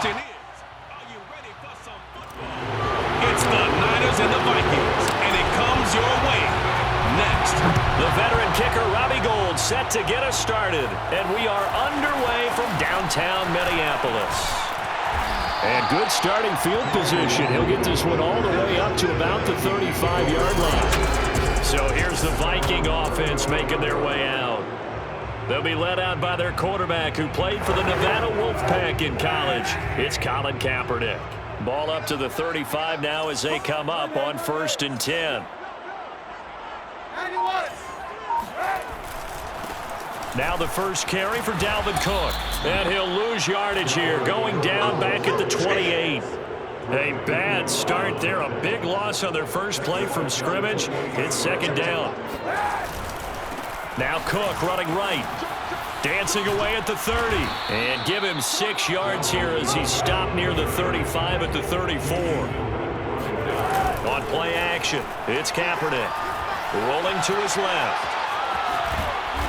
question is, are you ready for some football? It's the Niners and the Vikings, and it comes your way next. The veteran kicker, Robbie Gould, set to get us started. And we are underway from downtown Minneapolis. And good starting field position. He'll get this one all the way up to about the 35-yard line. So here's the Viking offense making their way out. They'll be led out by their quarterback who played for the Nevada Wolfpack in college. It's Colin Kaepernick. Ball up to the 35 now as they come up on 1st and 10. Now the first carry for Dalvin Cook. And he'll lose yardage here, going down back at the 28. A bad start there. A big loss on their first play from scrimmage. It's 2nd down. Now Cook running right. Dancing away at the 30. And give him 6 yards here as he's stopped near the 35 at the 34. On play action, it's Kaepernick. Rolling to his left.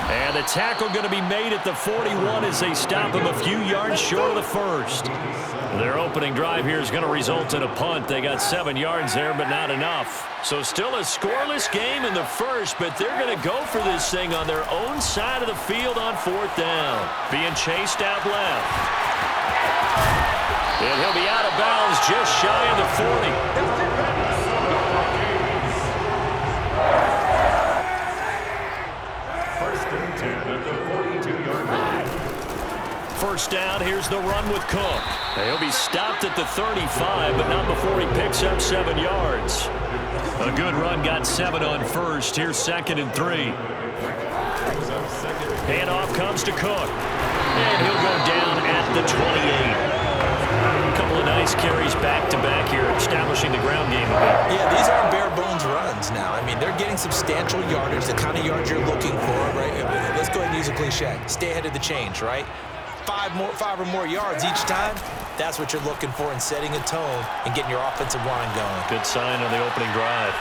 And the tackle going to be made at the 41 as they stop him a few yards short of the first. Their opening drive here is going to result in a punt. They got 7 yards there, but not enough. So still a scoreless game in the first, but they're going to go for this thing on their own side of the field on 4th down. Being chased out left. And he'll be out of bounds just shy of the 40. First down, here's the run with Cook. He'll be stopped at the 35, but not before he picks up 7 yards. A good run, got 7 on first. Here's 2nd and 3. Handoff comes to Cook. And he'll go down at the 28. A couple of nice carries back-to-back here, establishing the ground game a bit. Yeah, these aren't bare-bones runs now. I mean, they're getting substantial yardage, the kind of yards you're looking for, right? Let's go ahead and use a cliche. Stay ahead of the change, right? 5 or more yards each time, that's what you're looking for in setting a tone and getting your offensive line going. Good sign on the opening drive.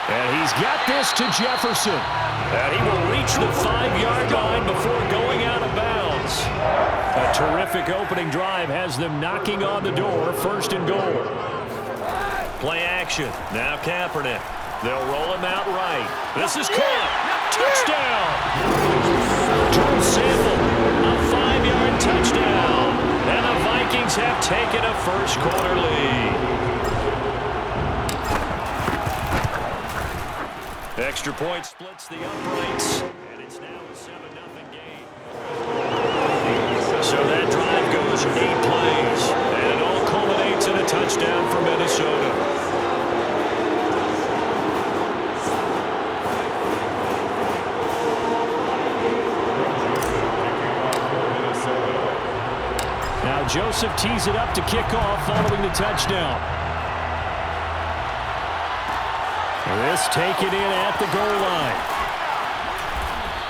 And he's got this to Jefferson. And he will reach the 5-yard line before going out of bounds. A terrific opening drive has them knocking on the door, 1st and goal. Play action. Now Kaepernick. They'll roll him out right. This is caught. Touchdown. Drew Sample, a 5-yard touchdown. And the Vikings have taken a first-quarter lead. Extra point splits the uprights. And it's now a 7-0 game. So that drive goes 8 plays. And it all culminates in a touchdown for Minnesota. Joseph tees it up to kick off following the touchdown. This taken in at the goal line.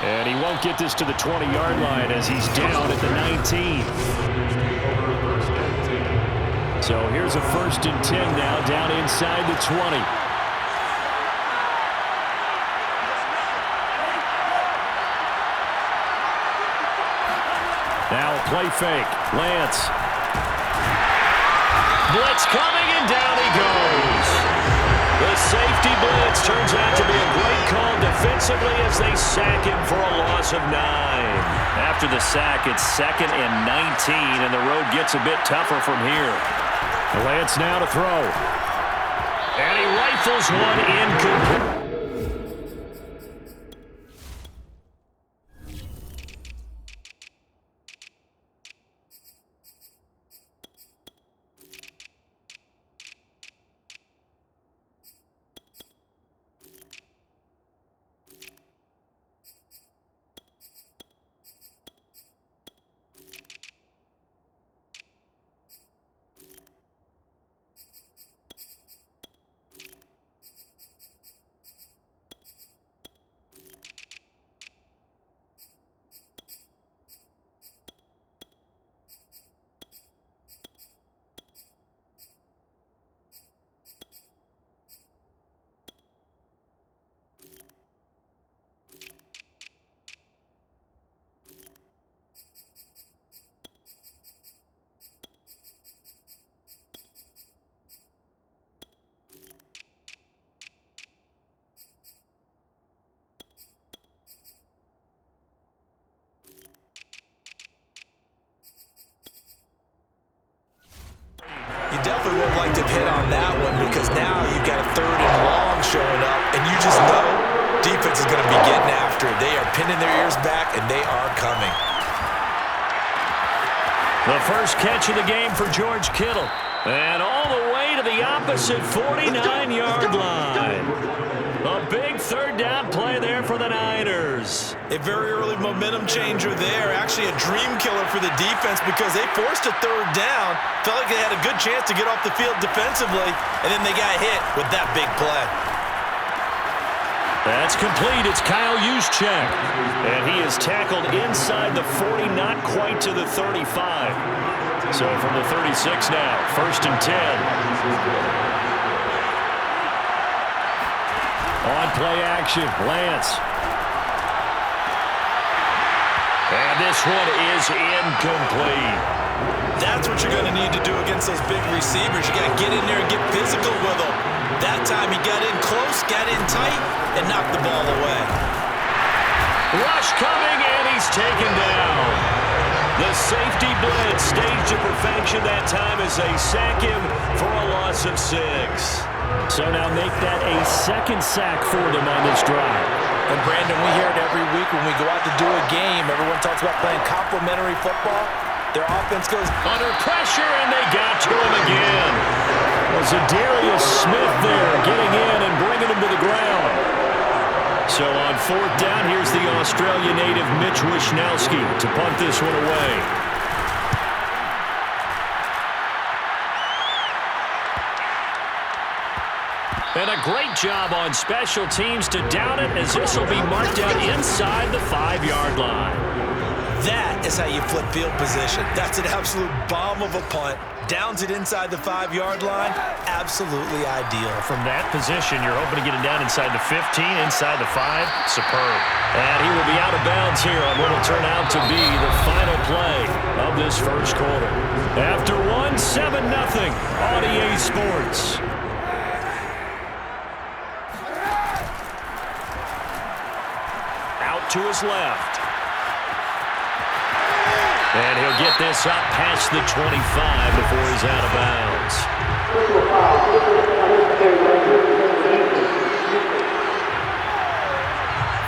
And he won't get this to the 20-yard line as he's down at the 19. So here's a 1st and 10 now down inside the 20. Now a play fake. Lance. Blitz coming, and down he goes. The safety blitz turns out to be a great call defensively as they sack him for a loss of 9. After the sack, it's 2nd and 19, and the road gets a bit tougher from here. Lance now to throw. And he rifles one incomplete. You definitely would have liked to have hit on that one because now you've got a 3rd and long showing up, and you just know defense is going to be getting after it. They are pinning their ears back, and they are coming. The first catch of the game for George Kittle. And all the way to the opposite 49-yard line. A big 3rd down play there for the Niners. A very early momentum changer there. Actually a dream killer for the defense because they forced a 3rd down. Felt like they had a good chance to get off the field defensively, and then they got hit with that big play. That's complete. It's Kyle Juszczyk. And he is tackled inside the 40, not quite to the 35. So from the 36 now, 1st and 10. On play action, Lance. And this one is incomplete. That's what you're going to need to do against those big receivers. You got to get in there and get physical with them. That time he got in close, got in tight, and knocked the ball away. Rush coming, and he's taken down. The safety blitz staged to perfection that time as they sack him for a loss of 6. So now make that a 2nd sack for them on this drive. And Brandon, we hear it every week when we go out to do a game. Everyone talks about playing complementary football. Their offense goes under pressure, and they got to him again. Was Darius Smith there getting in and bringing him to the ground. So on 4th down, here's the Australia native Mitch Wishnowsky to punt this one away. And a great job on special teams to down it as this will be marked out inside the 5-yard line. That is how you flip field position. That's an absolute bomb of a punt. Downs it inside the 5-yard line. Absolutely ideal. From that position, you're hoping to get it down inside the 15, inside the 5. Superb. And he will be out of bounds here on what will turn out to be the final play of this first quarter. After 7-0 on EA Sports. Out to his left. And he'll get this up past the 25 before he's out of bounds.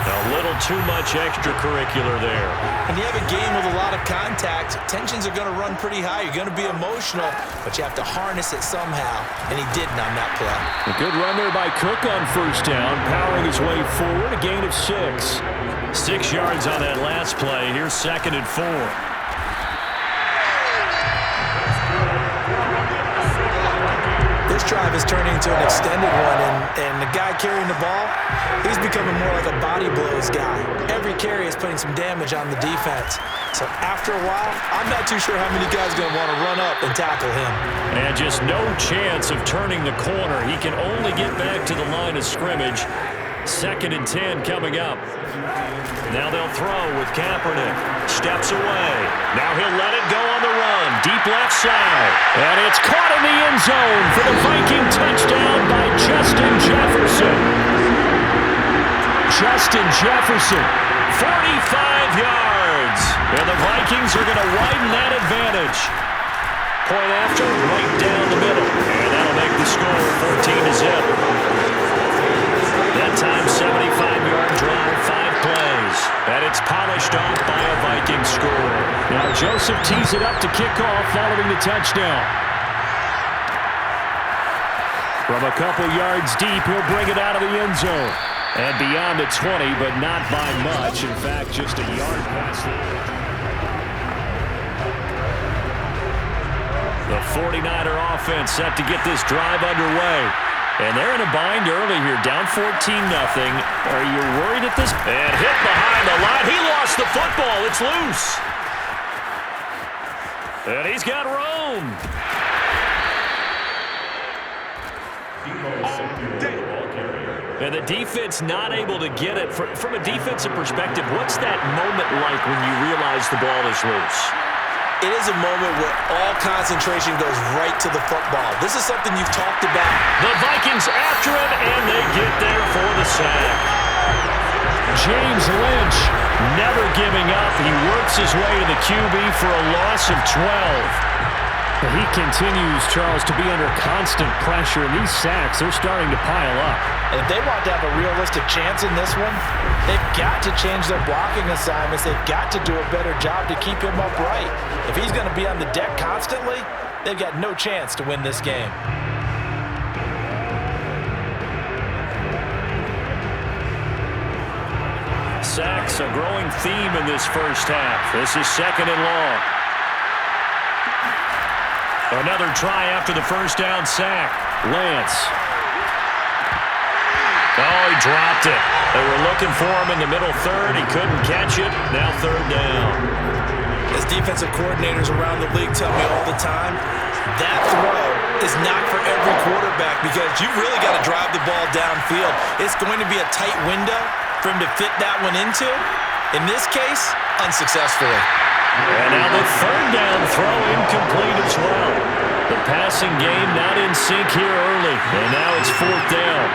A little too much extracurricular there. When you have a game with a lot of contact, tensions are going to run pretty high. You're going to be emotional, but you have to harness it somehow, and he didn't on that play. A good run there by Cook on 1st down, powering his way forward, a gain of 6. 6 yards on that last play. Here's 2nd and 4. This drive is turning into an extended one, and the guy carrying the ball, he's becoming more like a body blows guy. Every carry is putting some damage on the defense. So after a while, I'm not too sure how many guys are going to want to run up and tackle him. And just no chance of turning the corner. He can only get back to the line of scrimmage. 2nd and 10 coming up. Now they'll throw with Kaepernick. Steps away. Now he'll let it go on the run. Deep left side. And it's caught in the end zone for the Viking touchdown by Justin Jefferson. Justin Jefferson, 45 yards. And the Vikings are going to widen that advantage. Point after, right down the middle. And that'll make the score 14-0. That time, 75-yard drive, 5 plays. And it's polished off by a Viking score. Now Joseph tees it up to kick off following the touchdown. From a couple yards deep, he'll bring it out of the end zone. And beyond the 20, but not by much. In fact, just a yard past the 49er offense set to get this drive underway. And they're in a bind early here, down 14-0. Are you worried at this? And hit behind the line. He lost the football. It's loose. And he's got room. And the defense not able to get it. From a defensive perspective, what's that moment like when you realize the ball is loose? It is a moment where all concentration goes right to the football. This is something you've talked about. The Vikings after him, and they get there for the sack. James Lynch never giving up. He works his way to the QB for a loss of 12. He continues, Charles, to be under constant pressure, and these sacks, they're starting to pile up. And if they want to have a realistic chance in this one, they've got to change their blocking assignments. They've got to do a better job to keep him upright. If he's going to be on the deck constantly, they've got no chance to win this game. Sacks, a growing theme in this first half. This is 2nd and long. Another try after the first down sack. Lance. Oh, he dropped it. They were looking for him in the middle third. He couldn't catch it. Now 3rd down. As defensive coordinators around the league tell me all the time, that throw is not for every quarterback because you've really got to drive the ball downfield. It's going to be a tight window for him to fit that one into. In this case, unsuccessfully. And now the 3rd down throw incomplete as well. The passing game not in sync here early. And now it's 4th down.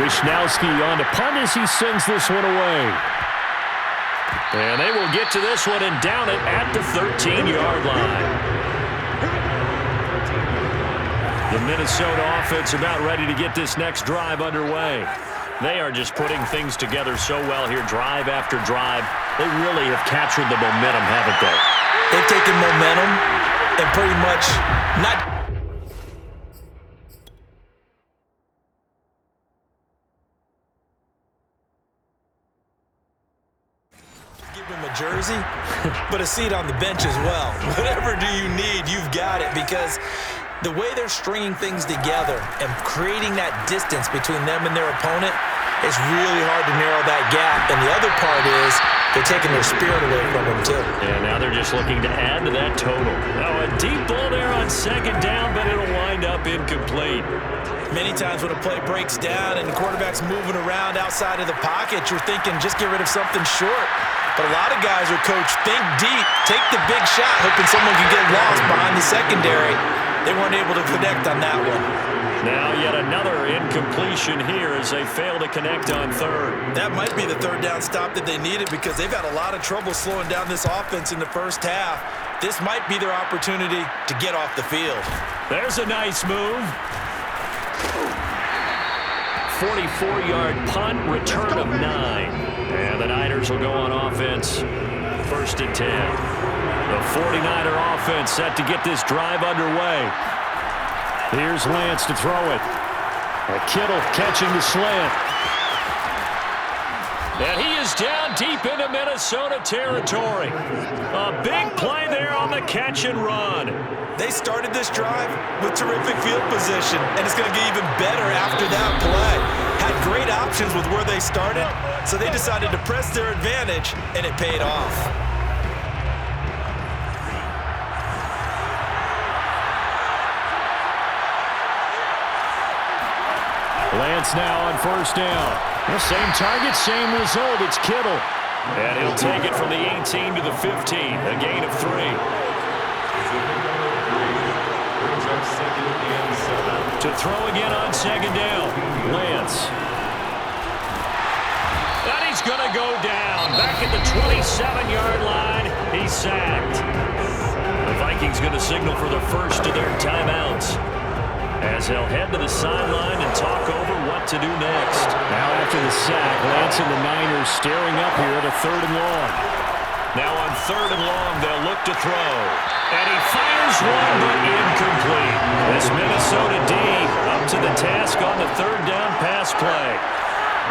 Wishnowski on to punt as he sends this one away. And they will get to this one and down it at the 13-yard line. The Minnesota offense about ready to get this next drive underway. They are just putting things together so well here, drive after drive. They really have captured the momentum, haven't they? They've taken momentum and pretty much not... give him a jersey, but a seat on the bench as well. Whatever do you need, you've got it, because the way they're stringing things together and creating that distance between them and their opponent, it's really hard to narrow that gap. And the other part is they're taking their spirit away from them, too. Yeah, now they're just looking to add to that total. Now a deep ball there on 2nd down, but it'll wind up incomplete. Many times when a play breaks down and the quarterback's moving around outside of the pocket, you're thinking just get rid of something short. But a lot of guys are coached, think deep, take the big shot, hoping someone can get lost behind the secondary. They weren't able to connect on that one. Now yet another incompletion here as they fail to connect on 3rd. That might be the 3rd down stop that they needed because they've had a lot of trouble slowing down this offense in the first half. This might be their opportunity to get off the field. There's a nice move. 44-yard punt, return of 9. And the Niners will go on offense. 1st and 10. The 49er offense set to get this drive underway. Here's Lance to throw it. Kittle catching the slant. And he is down deep into Minnesota territory. A big play there on the catch and run. They started this drive with terrific field position, and it's going to get even better after that play. Had great options with where they started, so they decided to press their advantage, and it paid off. Lance now on 1st down. The same target, same result. It's Kittle. And he'll take it from the 18 to the 15. A gain of 3. To throw again on 2nd down. Lance. And he's going to go down. Back at the 27-yard line. He's sacked. The Vikings going to signal for the first of their timeouts, as they'll head to the sideline and talk over what to do next. Now after the sack, Lance and the Niners staring up here at a 3rd and long. Now on 3rd and long, they'll look to throw. And he fires one, but incomplete. This Minnesota D up to the task on the 3rd down pass play.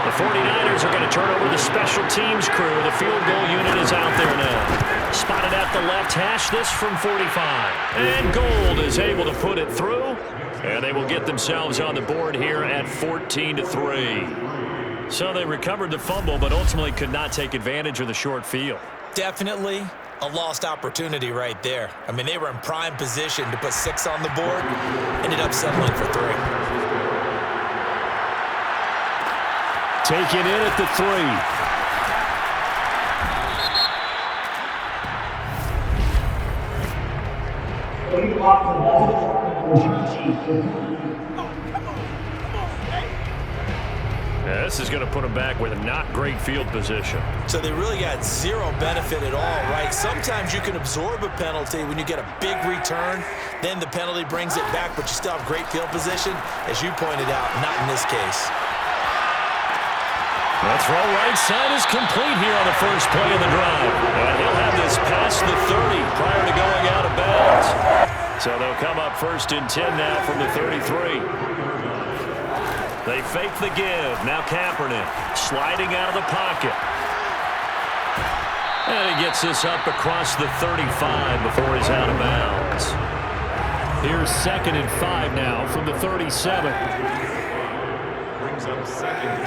The 49ers are going to turn over the special teams crew. The field goal unit is out there now. Spotted at the left hash, this from 45. And Gold is able to put it through. And they will get themselves on the board here at 14-3. So they recovered the fumble, but ultimately could not take advantage of the short field. Definitely a lost opportunity right there. I mean, they were in prime position to put 6 on the board. Ended up settling for 3. Taken in at the 3. This is going to put them back with not great field position. So they really got zero benefit at all, right? Sometimes you can absorb a penalty when you get a big return, then the penalty brings it back, but you still have great field position. As you pointed out, not in this case. The throw right side is complete here on the first play of the drive. And he'll have this past the 30 prior to going out of bounds. So they'll come up 1st and 10 now from the 33. They fake the give. Now Kaepernick sliding out of the pocket. And he gets this up across the 35 before he's out of bounds. Here's 2nd and 5 now from the 37. Brings up 2nd and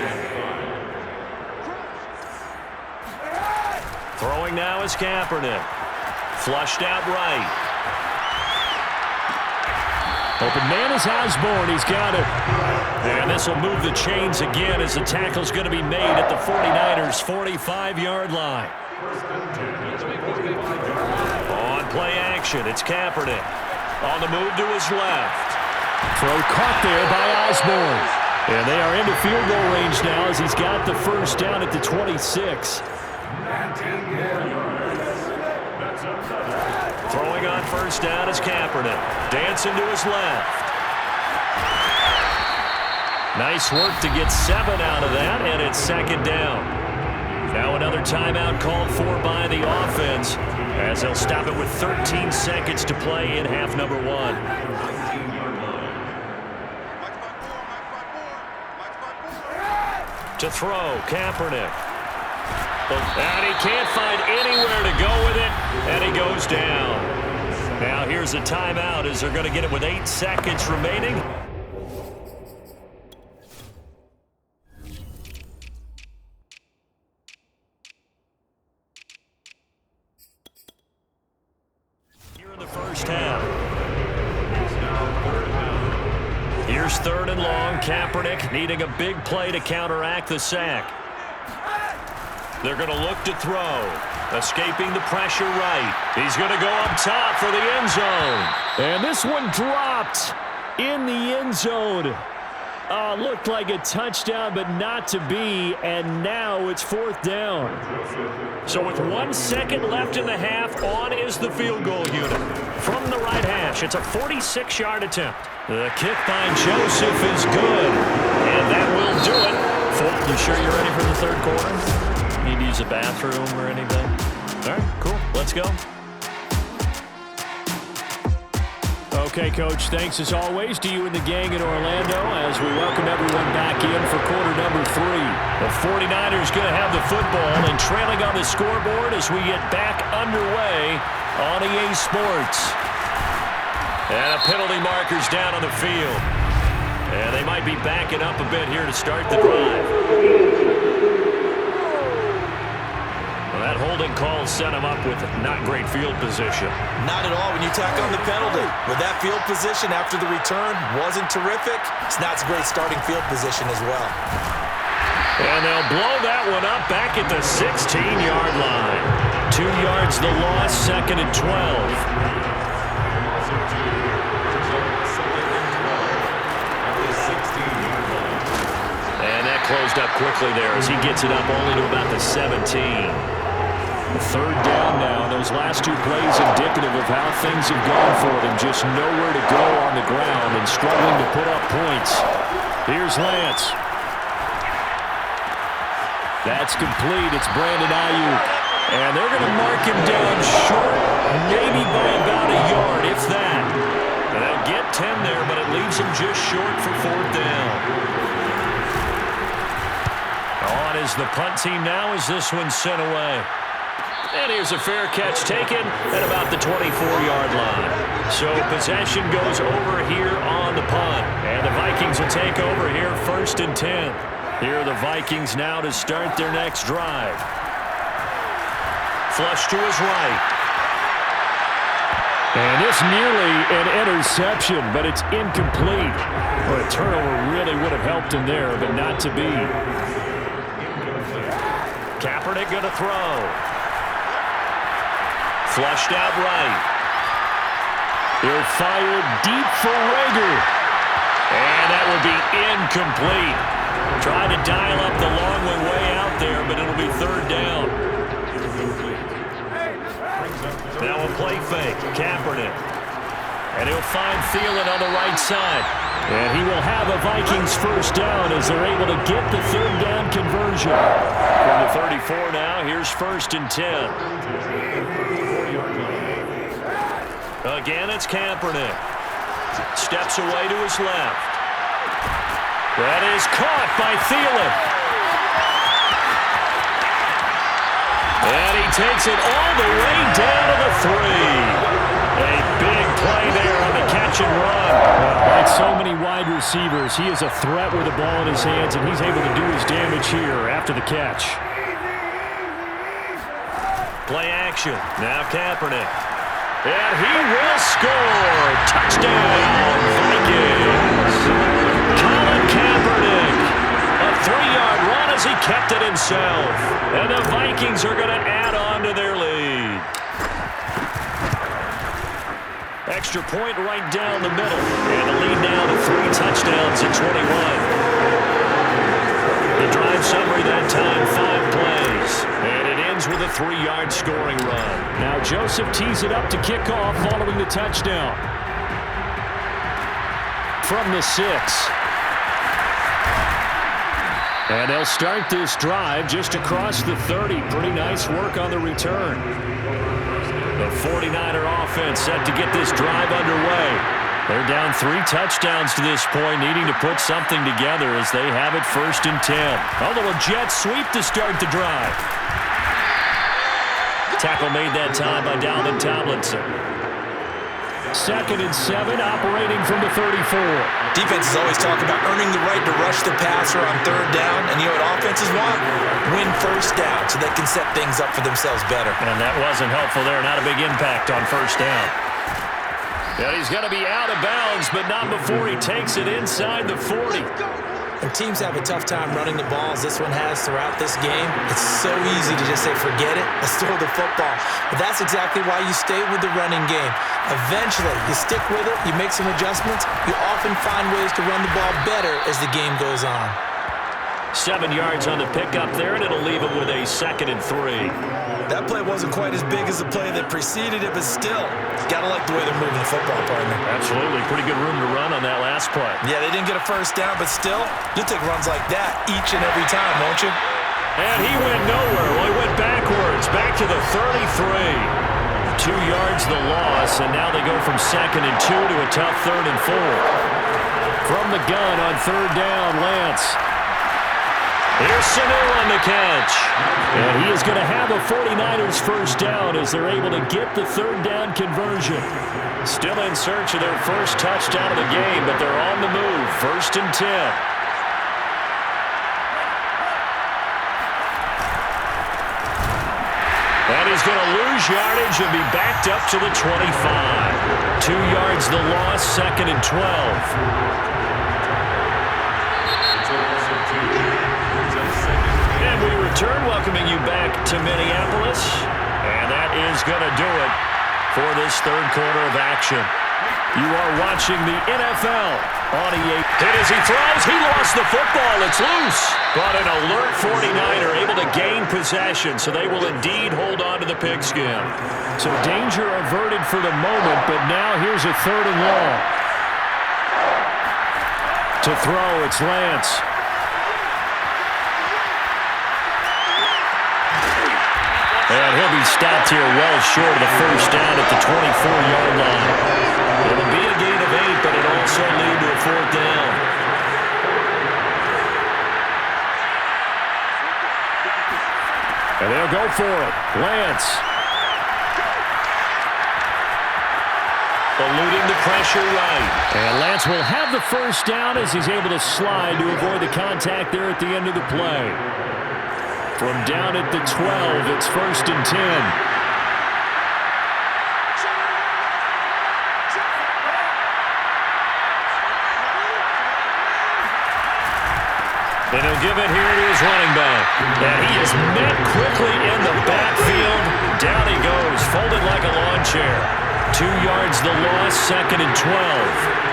5. Throwing now is Kaepernick. Flushed out right. Open man is Osborne. He's got it. And this will move the chains again as the tackle's going to be made at the 49ers' 45-yard line. On play action, it's Kaepernick. On the move to his left. Throw caught there by Osborne. And they are into field goal range now as he's got the first down at the 26. Throwing on first down is Kaepernick. Dancing to his left. Nice work to get 7 out of that, and it's 2nd down. Now another timeout called for by the offense as they'll stop it with 13 seconds to play in half number 1. To throw, Kaepernick. And he can't find anywhere to go with it, and he goes down. Now here's a timeout as they're going to get it with 8 seconds remaining. Here in the first half. Here's 3rd and long. Kaepernick needing a big play to counteract the sack. They're going to look to throw. Escaping the pressure right. He's going to go up top for the end zone. And this one dropped in the end zone. Looked like a touchdown, but not to be. And now it's 4th down. So with 1 second left in the half, on is the field goal unit. From the right hash, it's a 46-yard attempt. The kick by Joseph is good. And that will do it. You sure you're ready for the 3rd quarter? Need to use a bathroom or anything? All right, cool. Let's go. Okay, Coach, thanks as always to you and the gang in Orlando as we welcome everyone back in for quarter number 3. The 49ers going to have the football and trailing on the scoreboard as we get back underway on EA Sports. And a penalty marker's down on the field. And they might be backing up a bit here to start the drive. That holding call set him up with not great field position. Not at all when you tack on the penalty. With that field position after the return wasn't terrific, it's not a great starting field position as well. And they'll blow that one up back at the 16-yard line. 2 yards the loss, 2nd and 12. And that closed up quickly there as he gets it up only to about the 17. 3rd down now. Those last 2 plays indicative of how things have gone for them. Just nowhere to go on the ground and struggling to put up points. Here's Lance. That's complete. It's Brandon Ayuk. And they're going to mark him down short, maybe by about a yard, if that. And they'll get 10 there, but it leaves him just short for 4th down. On is the punt team now as this one's sent away. And here's a fair catch taken at about the 24-yard line. So possession goes over here on the punt. And the Vikings will take over here 1st and 10. Here are the Vikings now to start their next drive. Flush to his right. And it's nearly an interception, but it's incomplete. Well, a turnover really would have helped him there, but not to be. Kaepernick going to throw. Flushed out right. He'll fire deep for Rager. And that would be incomplete. Trying to dial up the long way out there, but it'll be third down. Now a play fake. Kaepernick. And he'll find Thielen on the right side. And he will have a Vikings first down as they're able to get the third down conversion. From the 34 now, here's 1st and 10. Again, it's Kaepernick. Steps away to his left. That is caught by Thielen. And he takes it all the way down to the 3. A big play there on the catch and run. Like so many wide receivers, he is a threat with the ball in his hands, and he's able to do his damage here after the catch. Play action. Now Kaepernick. And he will score. Touchdown, Vikings. Colin Kaepernick. A 3-yard run as he kept it himself. And the Vikings are going to add on to their lead. Extra point right down the middle. And the lead now to 3 touchdowns at 21. The drive summary that time, 5 plays. And it ends with a 3-yard scoring run. Now Joseph tees it up to kick off following the touchdown. From the 6. And they'll start this drive just across the 30. Pretty nice work on the return. The 49er offense set to get this drive underway. They're down 3 touchdowns to this point, needing to put something together as they have it 1st and 10. A little jet sweep to start the drive. Tackle made that time by Dalvin Tomlinson. 2nd and 7, operating from the 34. Defenses always talk about earning the right to rush the passer on 3rd down, and you know what offenses want? Win 1st down so they can set things up for themselves better. And that wasn't helpful there. Not a big impact on 1st down. And he's going to be out of bounds, but not before he takes it inside the 40. And teams have a tough time running the ball as this one has throughout this game. It's so easy to just say, forget it, let's throw the football. But that's exactly why you stay with the running game. Eventually, you stick with it, you make some adjustments, you often find ways to run the ball better as the game goes on. 7 yards on the pickup there, and it'll leave him with a 2nd and 3. That play wasn't quite as big as the play that preceded it, but still, gotta like the way they're moving the football, partner. Absolutely. Pretty good room to run on that last play. Yeah, they didn't get a 1st down, but still, you'll take runs like that each and every time, won't you? And he went nowhere. Well, he went backwards, back to the 33. 2 yards the loss, and now they go from 2nd and 2 to a tough 3rd and 4. From the gun on 3rd down, Lance. Here's Sanu on the catch. And he is going to have a 49ers first down as they're able to get the 3rd down conversion. Still in search of their first touchdown of the game, but they're on the move. 1st and 10. And he's going to lose yardage and be backed up to the 25. 2 yards the loss, 2nd and 12. And we return, welcoming you back to Minneapolis. And that is going to do it for this 3rd quarter of action. You are watching the NFL on EA. Hit as he throws. He lost the football. It's loose. But an alert 49er able to gain possession, so they will indeed hold on to the pigskin. So danger averted for the moment, but now here's a 3rd and long. To throw, it's Lance. And he'll be stopped here well short of the first down at the 24-yard line. It'll be a gain of 8, but it'll also lead to a 4th down. And they'll go for it. Lance. Eluding the pressure right. And Lance will have the first down as he's able to slide to avoid the contact there at the end of the play. From down at the 12, it's 1st and 10. And he'll give it here to his running back. And he is met quickly in the backfield. Down he goes, folded like a lawn chair. 2 yards the loss, 2nd and 12.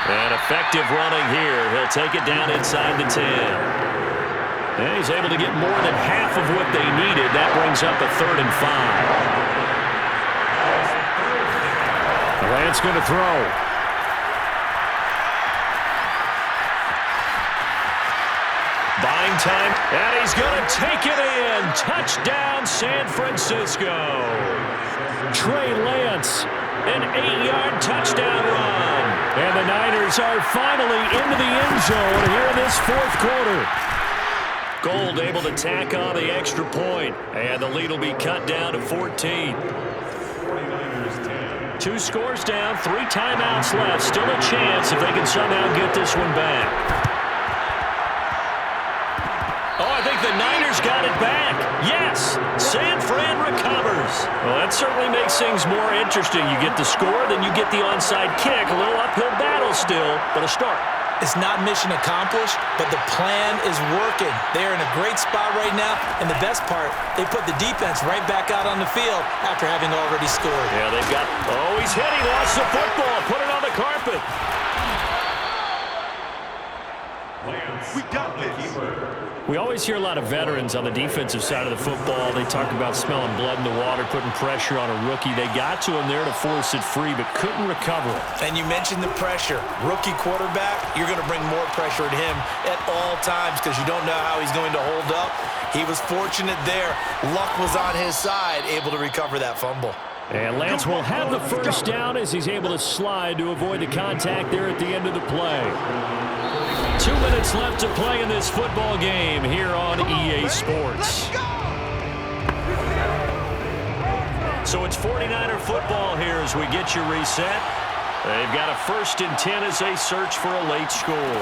And effective running here. He'll take it down inside the 10. And he's able to get more than half of what they needed. That brings up a 3rd and 5. Lance going to throw. Buying time, and he's going to take it in. Touchdown, San Francisco. Trey Lance, an 8-yard touchdown run. And the Niners are finally into the end zone here in this 4th quarter. Gold able to tack on the extra point, and the lead will be cut down to 14. 2 scores down, 3 timeouts left. Still a chance if they can somehow get this one back. Oh, I think the Niners got it back. Yes, San Fran recovers. Well, that certainly makes things more interesting. You get the score, then you get the onside kick. A little uphill battle still, but a start. It's not mission accomplished, but the plan is working. They're in a great spot right now, and the best part, they put the defense right back out on the field after having already scored. Yeah, they've got... Oh, he's hit. He lost the football. Put it on the carpet. We got this. We always hear a lot of veterans on the defensive side of the football. They talk about smelling blood in the water, putting pressure on a rookie. They got to him there to force it free, but couldn't recover it. And you mentioned the pressure. Rookie quarterback, you're going to bring more pressure at him at all times because you don't know how he's going to hold up. He was fortunate there. Luck was on his side, able to recover that fumble. And Lance will have the first down as he's able to slide to avoid the contact there at the end of the play. 2 minutes left to play in this football game here on EA Sports. So it's 49er football here as we get you reset. They've got a 1st and 10 as they search for a late score.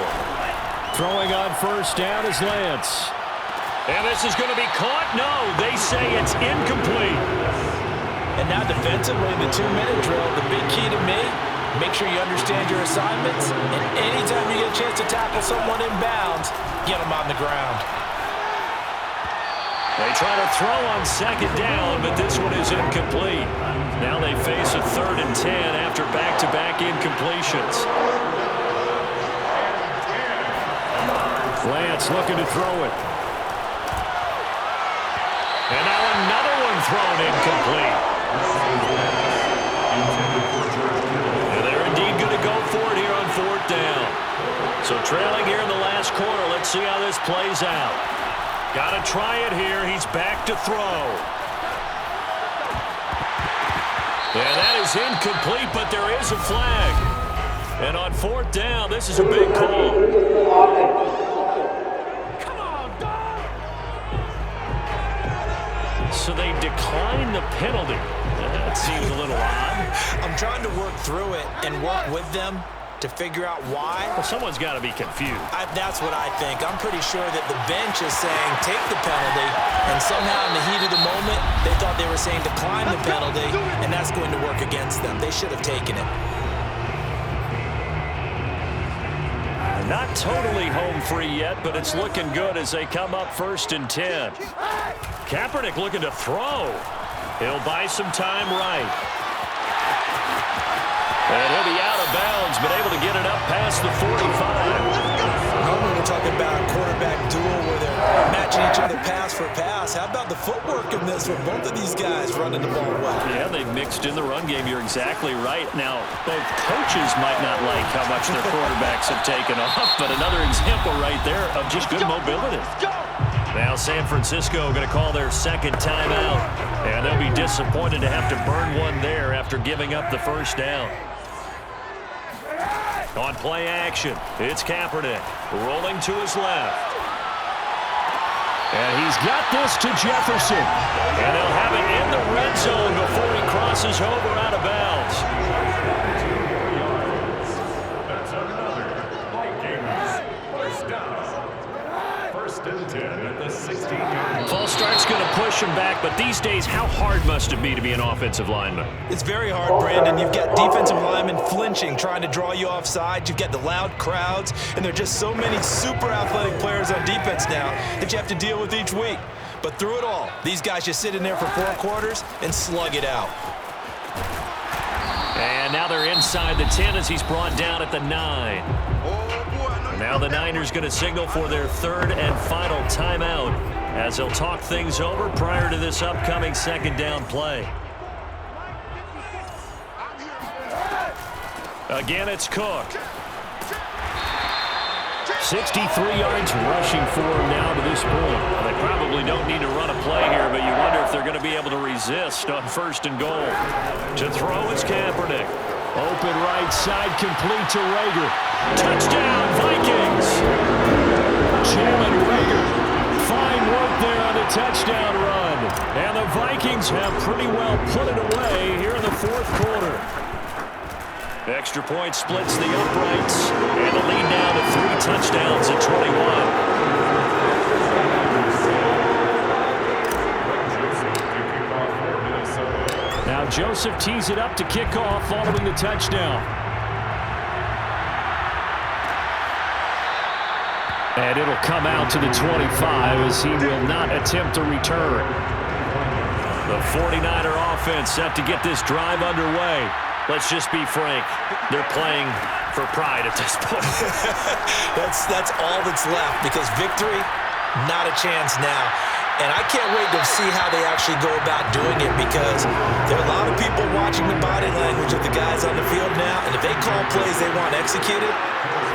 Throwing on first down is Lance. And this is going to be caught? No, they say it's incomplete. And now defensively, the 2-minute drill, the big key to me, make sure you understand your assignments, and anytime you get a chance to tackle someone in bounds, get them on the ground. They try to throw on 2nd down, but this one is incomplete. Now they face a 3rd and 10 after back-to-back incompletions. Lance looking to throw it. And now another one thrown incomplete. And they're indeed going to go for it here on 4th down. So trailing here in the last quarter. Let's see how this plays out. Got to try it here. He's back to throw. And that is incomplete, but there is a flag. And on 4th down, this is a big call. So they decline the penalty. That seems a little odd. I'm trying to work through it and work with them to figure out why. Well, someone's got to be confused. That's what I think. I'm pretty sure that the bench is saying take the penalty, and somehow in the heat of the moment, they thought they were saying decline the penalty, and that's going to work against them. They should have taken it. Not totally home free yet, but it's looking good as they come up 1st and 10. Kaepernick looking to throw. He'll buy some time right. And he'll be out of bounds, but able to get it up past the 45. Normally we're talking about a quarterback duel where they're matching each other pass for pass. How about the footwork in this with both of these guys running the ball well? Yeah, they've mixed in the run game. You're exactly right. Now, both coaches might not like how much their quarterbacks have taken off, but another example right there of just good mobility. Now San Francisco going to call their 2nd timeout, and they'll be disappointed to have to burn one there after giving up the 1st down. On play action, it's Kaepernick rolling to his left. And he's got this to Jefferson. And they'll have it in the red zone before he crosses over out of bounds. That's another Vikings 1st down. 1st and 10 at the 16-yard. False start's going to push him back, but these days, how hard must it be to be an offensive lineman? It's very hard, Brandon. You've got defensive linemen flinching, trying to draw you offside. You've got the loud crowds, and there are just so many super athletic players on defense now that you have to deal with each week. But through it all, these guys just sit in there for 4 quarters and slug it out. And And now they're inside the 10 as he's brought down at the 9. Now the Niners going to signal for their third and final timeout as they'll talk things over prior to this upcoming second down play. Again, it's Cook. 63 yards rushing for him now to this point. They probably don't need to run a play here, but you wonder if they're going to be able to resist on first and goal. To throw is Kaepernick. Open right side, complete to Rager. Touchdown, Vikings! Jalen Rager. Fine work there on the touchdown run. And the Vikings have pretty well put it away here in the fourth quarter. Extra point splits the uprights, and the lead down to 3 touchdowns at 21. Now Joseph tees it up to kick off following the touchdown. And it'll come out to the 25 as he will not attempt a return. The 49er offense set to get this drive underway. Let's just be frank. They're playing for pride at this point. That's all that's left because victory, not a chance now. And I can't wait to see how they actually go about doing it because there are a lot of people watching the body language of the guys on the field now. And if they call plays they want executed,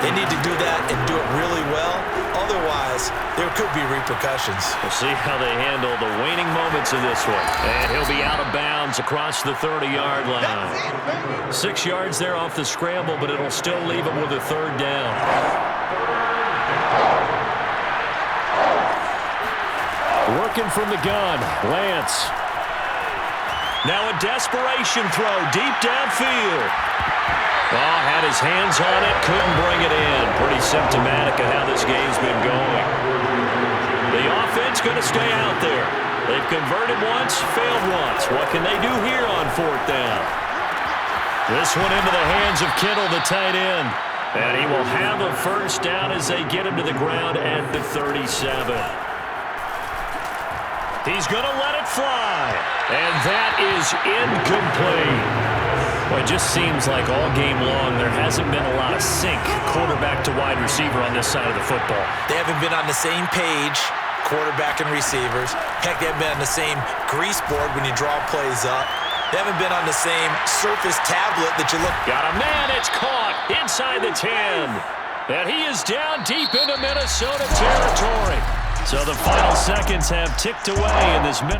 they need to do that and do it really well. Otherwise, there could be repercussions. We'll see how they handle the waning moments of this one. And he'll be out of bounds across the 30-yard line. 6 yards there off the scramble, but it'll still leave him with a third down. Working from the gun, Lance. Now a desperation throw deep downfield. Oh, had his hands on it, couldn't bring it in. Pretty symptomatic of how this game's been going. The offense going to stay out there. They've converted once, failed once. What can they do here on fourth down? This one into the hands of Kittle, the tight end. And he will have a first down as they get him to the ground at the 37. He's going to let it fly. And that is incomplete. Well, it just seems like all game long there hasn't been a lot of sync quarterback to wide receiver on this side of the football. They haven't been on the same page, quarterback and receivers. Heck, they haven't been on the same grease board when you draw plays up. They haven't been on the same surface tablet that you look. Got a man, it's caught inside the 10. And he is down deep into Minnesota territory. So the final seconds have ticked away in this minute.